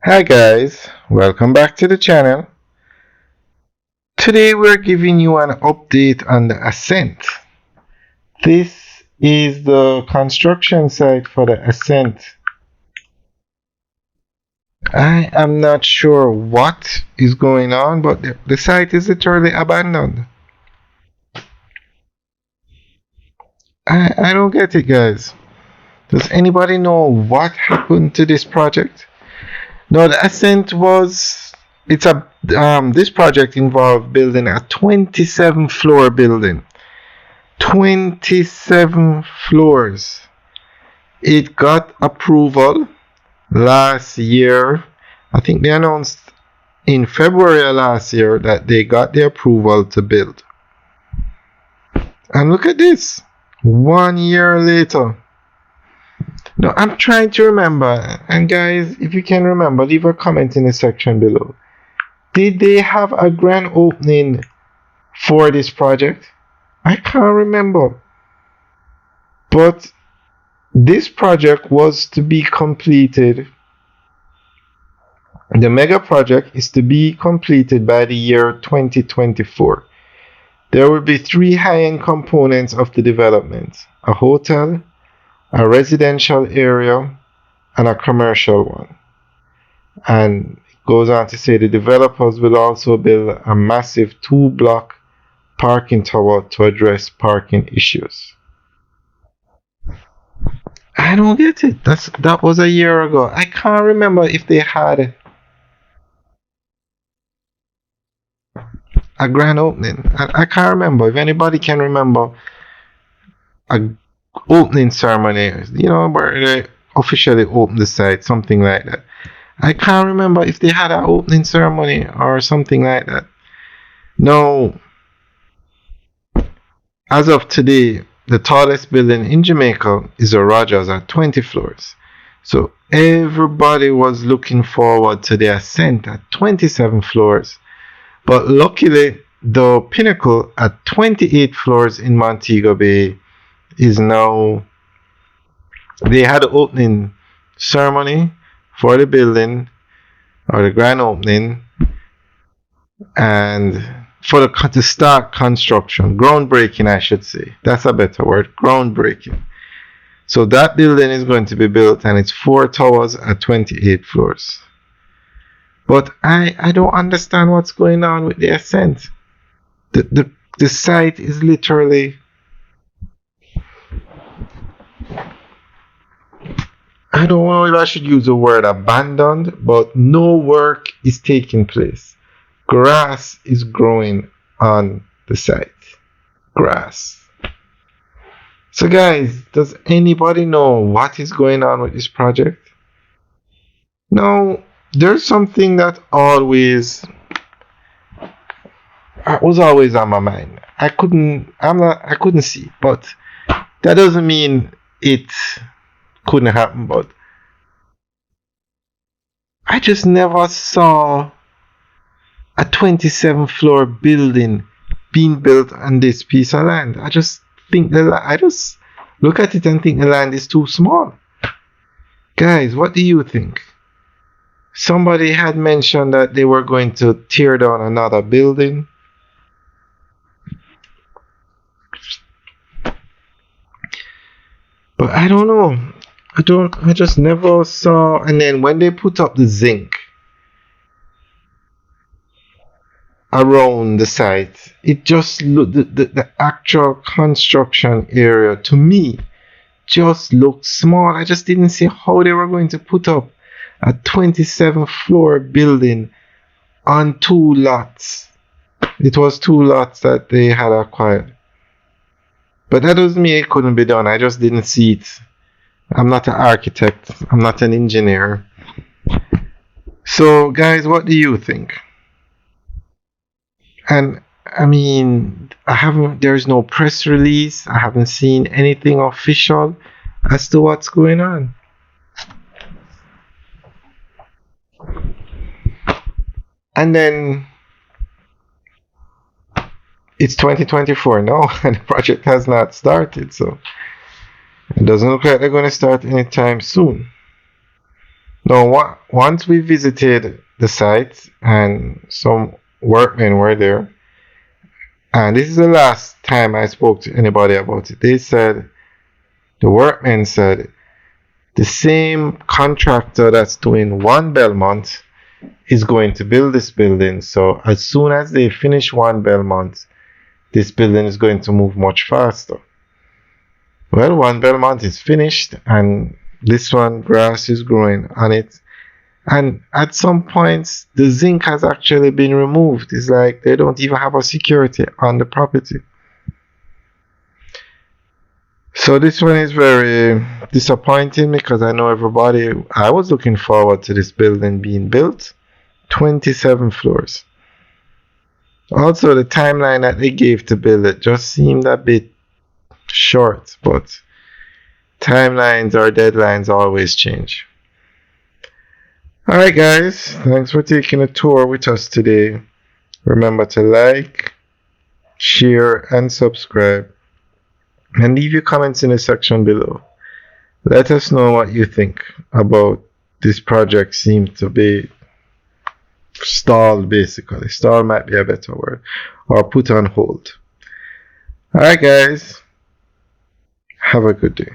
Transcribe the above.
Hi guys, welcome back to the channel. Today we're giving you an update on the Ascent. This is the construction site for the Ascent. I am not sure what is going on, but the site is literally abandoned. I don't get it, guys. Does anybody know what happened to this project? No, the Ascent was it's a this project involved building a 27 floor building. 27 floors. It got approval last year. I think they announced in February of last year that they got the approval to build. And look at this. 1 year later. Now I'm trying to remember, and guys, if you can remember, leave a comment in the section below. Did they have a grand opening for this project? I can't remember. But this project was to be completed. The mega project is to be completed by the year 2024. There will be three high-end components of the development: a hotel, a residential area, and a commercial one. And it goes on to say the developers will also build a massive 2-block parking tower to address parking issues. I don't get it. That was a year ago. I can't remember if they had a grand opening. I can't remember. If anybody can remember a opening ceremony, where they officially opened the site, something like that. I can't remember if they had an opening ceremony or something like that. No. As of today, the tallest building in Jamaica is a Rogers at 20 floors. So everybody was looking forward to the Ascent at 27 floors. But luckily, the Pinnacle at 28 floors in Montego Bay is now. They had an opening ceremony for the building, or the grand opening, and for to start construction, groundbreaking, I should say. That's a better word, groundbreaking. So that building is going to be built, and it's 4 towers at 28 floors. But I don't understand what's going on with the Ascent. The site is literally, I don't know if I should use the word abandoned, but no work is taking place. Grass is growing on the site. Grass. So guys, does anybody know what is going on with this project? No, there's something that was always on my mind. I couldn't see, but that doesn't mean it couldn't happen. But I just never saw a 27 floor building being built on this piece of land. I just look at it and think the land is too small. Guys, what do you think? Somebody had mentioned that they were going to tear down another building. But I don't know. I just never saw. And then when they put up the zinc around the site, it just looked, the actual construction area to me just looked small. I just didn't see how they were going to put up a 27 floor building on 2 lots. It was 2 lots that they had acquired. But that doesn't mean it couldn't be done. I just didn't see it. I'm not an architect. I'm not an engineer. So guys, what do you think? And I mean, there's no press release. I haven't seen anything official as to what's going on. And then it's 2024 now, and the project has not started, so it doesn't look like they're going to start anytime soon. No, once we visited the site and some workmen were there, and this is the last time I spoke to anybody about it. They said, the workmen said, the same contractor that's doing one Belmont is going to build this building. So as soon as they finish one Belmont, this building is going to move much faster. Well, one Belmont is finished, and this one, grass is growing on it. And at some points, the zinc has actually been removed. It's like they don't even have a security on the property. So this one is very disappointing because I know everybody, I was looking forward to this building being built. 27 floors. Also, the timeline that they gave to build it just seemed a bit short, but timelines or deadlines always change. Alright guys, thanks for taking a tour with us today. Remember to like, share, and subscribe. And leave your comments in the section below. Let us know what you think about this project. Seems to be stalled, basically. Stalled might be a better word. Or put on hold. Alright guys, have a good day.